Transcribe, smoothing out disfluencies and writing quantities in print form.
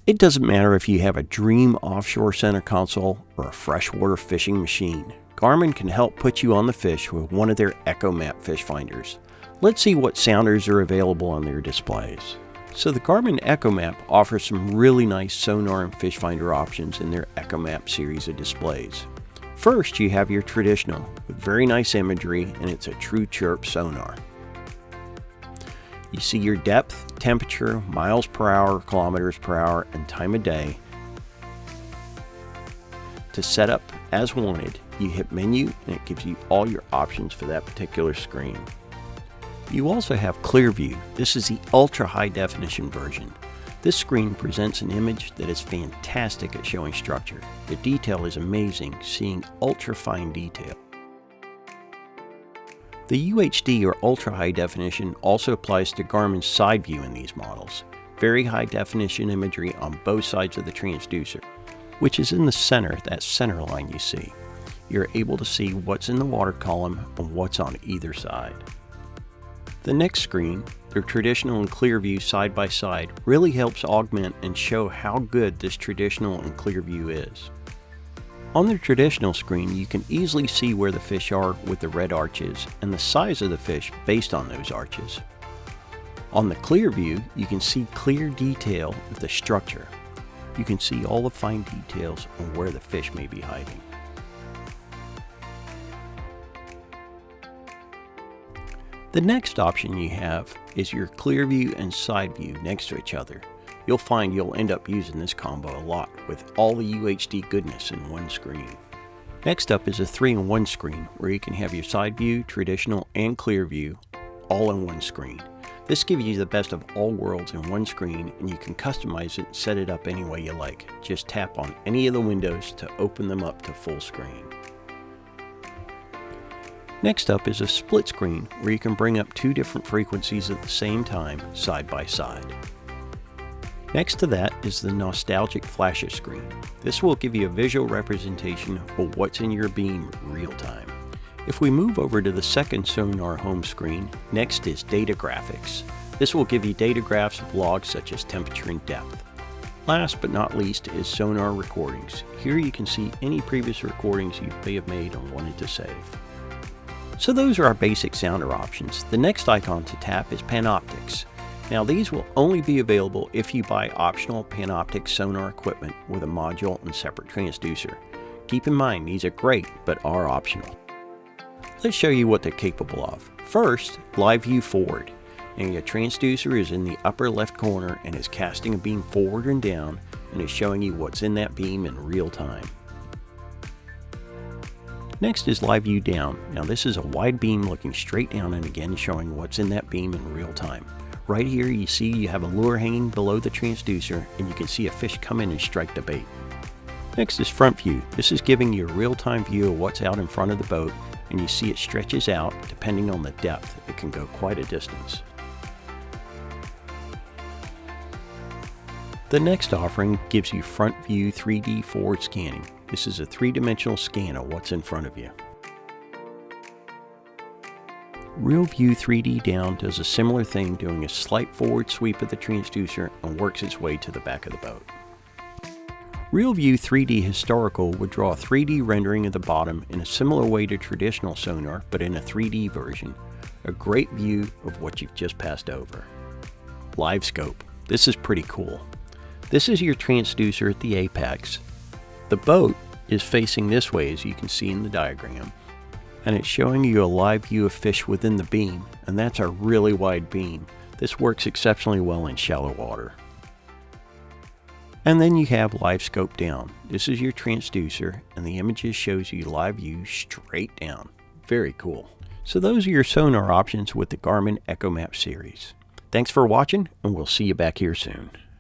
It doesn't matter if you have a dream offshore center console or a freshwater fishing machine. Garmin can help put you on the fish with one of their Echomap fish finders. Let's see what sounders are available on their displays. So the Garmin Echomap offers some really nice sonar and fish finder options in their Echomap series of displays. First, you have your traditional with very nice imagery, and it's a true Chirp sonar. You see your depth, temperature, miles per hour, kilometers per hour, and time of day. To set up as wanted, you hit menu and it gives you all your options for that particular screen. You also have clear view. This is the ultra high definition version. This screen presents an image that is fantastic at showing structure. The detail is amazing, seeing ultra fine detail. The UHD or ultra high definition also applies to Garmin's side view in these models. Very high definition imagery on both sides of the transducer, which is in the center, that center line you see. You're able to see what's in the water column and what's on either side. The next screen, their traditional and clear view side by side, really helps augment and show how good this traditional and clear view is. On the traditional screen, you can easily see where the fish are with the red arches and the size of the fish based on those arches. On the clear view, you can see clear detail of the structure. You can see all the fine details on where the fish may be hiding. The next option you have is your clear view and side view next to each other. You'll find you'll end up using this combo a lot with all the UHD goodness in one screen. Next up is a 3-in-1 screen where you can have your side view, traditional, and clear view all in one screen. This gives you the best of all worlds in one screen, and you can customize it and set it up any way you like. Just tap on any of the windows to open them up to full screen. Next up is a split screen where you can bring up two different frequencies at the same time, side by side. Next to that is the nostalgic flashes screen. This will give you a visual representation of what's in your beam real time. If we move over to the second sonar home screen, next is data graphics. This will give you data graphs of logs such as temperature and depth. Last but not least is sonar recordings. Here you can see any previous recordings you may have made and wanted to save. So those are our basic sounder options. The next icon to tap is Panoptics. Now these will only be available if you buy optional Panoptics sonar equipment with a module and separate transducer. Keep in mind these are great but are optional. Let's show you what they're capable of. First, live view forward. Now your transducer is in the upper left corner and is casting a beam forward and down and is showing you what's in that beam in real time. Next is live view down. Now this is a wide beam looking straight down and again showing what's in that beam in real time. Right here you see you have a lure hanging below the transducer and you can see a fish come in and strike the bait. Next is front view. This is giving you a real-time view of what's out in front of the boat, and you see it stretches out depending on the depth. It can go quite a distance. The next offering gives you front view 3D forward scanning. This is a three-dimensional scan of what's in front of you. Real View 3D down does a similar thing, doing a slight forward sweep of the transducer and works its way to the back of the boat. Real View 3D Historical would draw a 3D rendering of the bottom in a similar way to traditional sonar, but in a 3D version. A great view of what you've just passed over. Live Scope. This is pretty cool. This is your transducer at the apex. The boat is facing this way, as you can see in the diagram, and it's showing you a live view of fish within the beam, and that's a really wide beam. This works exceptionally well in shallow water. And then you have live scope down. This is your transducer, and the images shows you live view straight down. Very cool. So those are your sonar options with the Garmin Echomap series. Thanks for watching, and we'll see you back here soon.